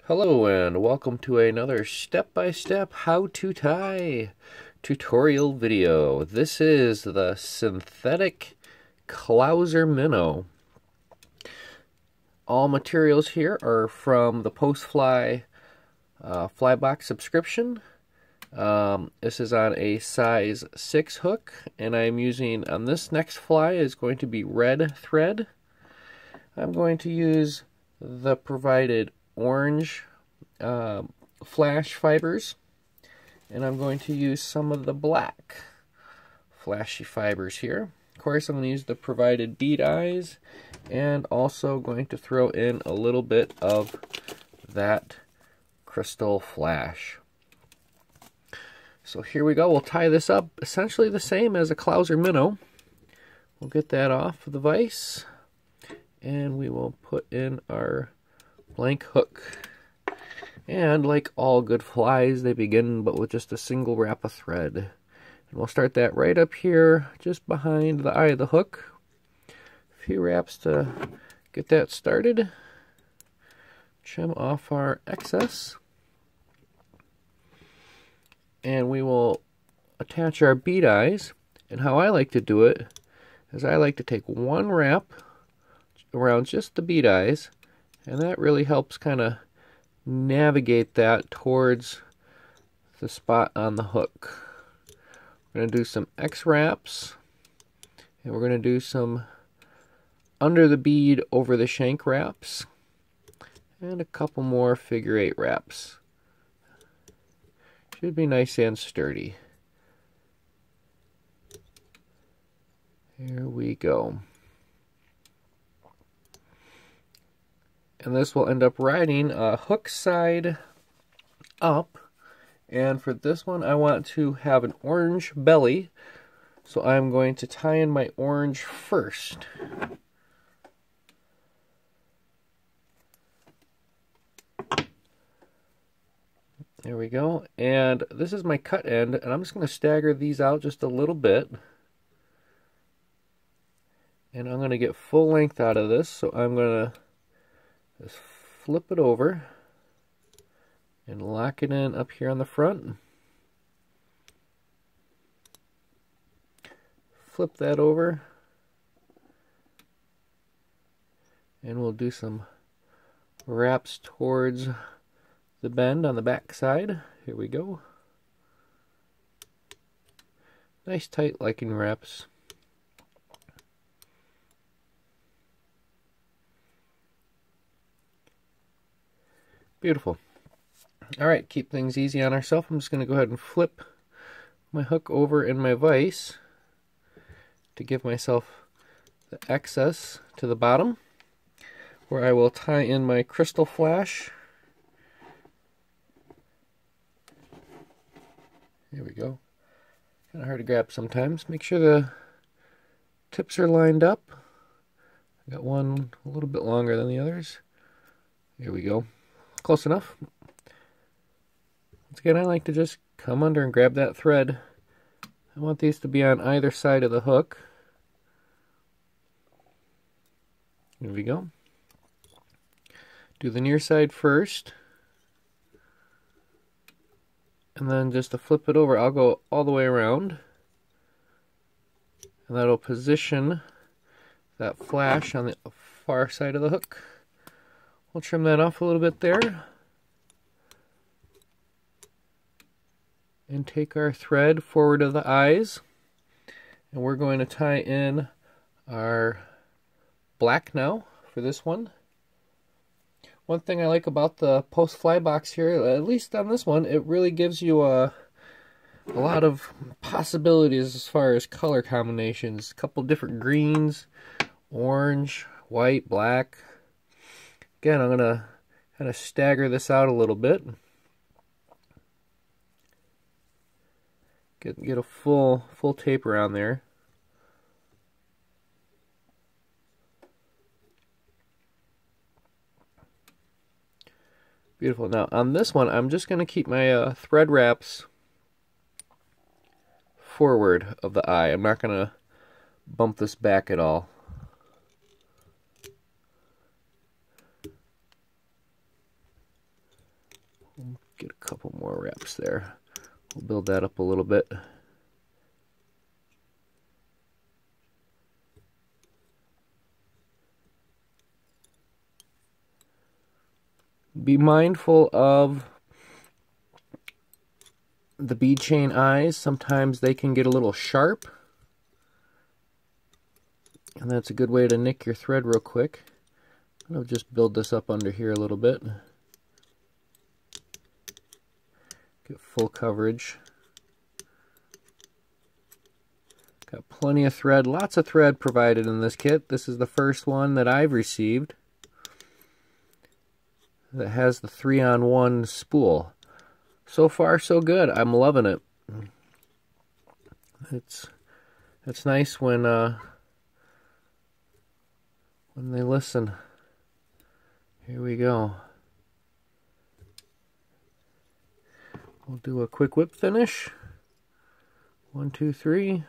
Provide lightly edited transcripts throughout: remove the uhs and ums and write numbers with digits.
Hello and welcome to another step-by-step how to tie tutorial video. This is the synthetic Clouser Minnow. All materials here are from the Postfly fly box subscription. This is on a size 6 hook, and I'm using, on this next fly is going to be red thread. I'm going to use the provided orange flash fibers, and I'm going to use some of the black flashy fibers here. Of course, I'm going to use the provided bead eyes, and also going to throw in a little bit of that Krystal flash. So here we go. We'll tie this up essentially the same as a Clouser Minnow. We'll get that off the vise, and we will put in our blank hook. And like all good flies, they begin but with just a single wrap of thread. And we'll start that right up here, just behind the eye of the hook. A few wraps to get that started. Trim off our excess. And we will attach our bead eyes. And how I like to do it is I like to take one wrap around just the bead eyes, and that really helps kind of navigate that towards the spot on the hook. We're going to do some X wraps, and we're going to do some under the bead over the shank wraps, and a couple more figure 8 wraps. Should be nice and sturdy. Here we go. And this will end up riding a hook side up. And for this one, I want to have an orange belly. So I'm going to tie in my orange first. There we go. And this is my cut end, and I'm just going to stagger these out just a little bit. And I'm going to get full length out of this, so I'm going to just flip it over and lock it in up here on the front. Flip that over, and we'll do some wraps towards the bend on the back side. Here we go. Nice tight liking wraps. Beautiful. Alright, keep things easy on ourselves. I'm just going to go ahead and flip my hook over in my vise to give myself the excess to the bottom, where I will tie in my Krystal flash. There we go. Kind of hard to grab sometimes. Make sure the tips are lined up. I got one a little bit longer than the others. Here we go. Close enough. Once again, I like to just come under and grab that thread. I want these to be on either side of the hook. Here we go. Do the near side first. And then just to flip it over, I'll go all the way around. And that'll position that flash on the far side of the hook. We'll trim that off a little bit there. And take our thread forward of the eyes. And we're going to tie in our black now for this one. One thing I like about the Postfly box here, at least on this one, it really gives you a lot of possibilities as far as color combinations. A couple different greens, orange, white, black. Again, I'm going to kind of stagger this out a little bit. Get a full tape around there. Beautiful. Now on this one, I'm just going to keep my thread wraps forward of the eye. I'm not going to bump this back at all. more wraps there. We'll build that up a little bit. Be mindful of the bead-chain eyes. Sometimes they can get a little sharp, and that's a good way to nick your thread real quick. I'll just build this up under here a little bit. Get full coverage. Got plenty of thread, lots of thread provided in this kit. This is the first one that I've received that has the 3-on-1 spool. So far, so good. I'm loving it. It's nice when they listen. Here we go. We'll do a quick whip finish. 1, 2, 3.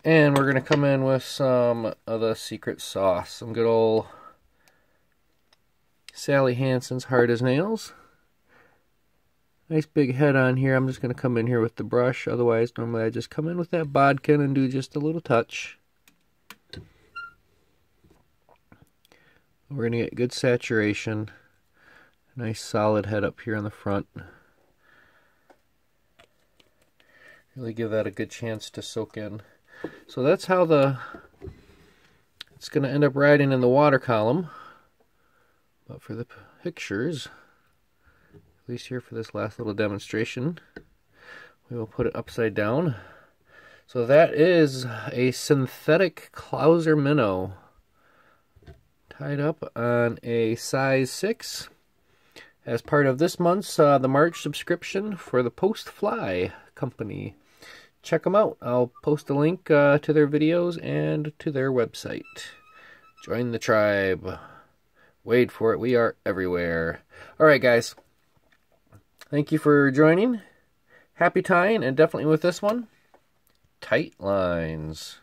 And we're going to come in with some of the secret sauce. Some good old Sally Hansen's Hard as Nails. Nice big head on here. I'm just going to come in here with the brush. Otherwise, normally I just come in with that bodkin and do just a little touch. We're going to get good saturation. Nice solid head up here on the front. Really give that a good chance to soak in. So that's how it's going to end up riding in the water column. But for the pictures, at least here for this last little demonstration, we will put it upside down. So that is a synthetic Clouser Minnow tied up on a size 6 as part of this month's the March subscription for the Postfly company. Check them out. I'll post a link to their videos and to their website. Join the tribe. Wait for it. We are everywhere. All right, guys. Thank you for joining. Happy tying, and definitely with this one, tight lines.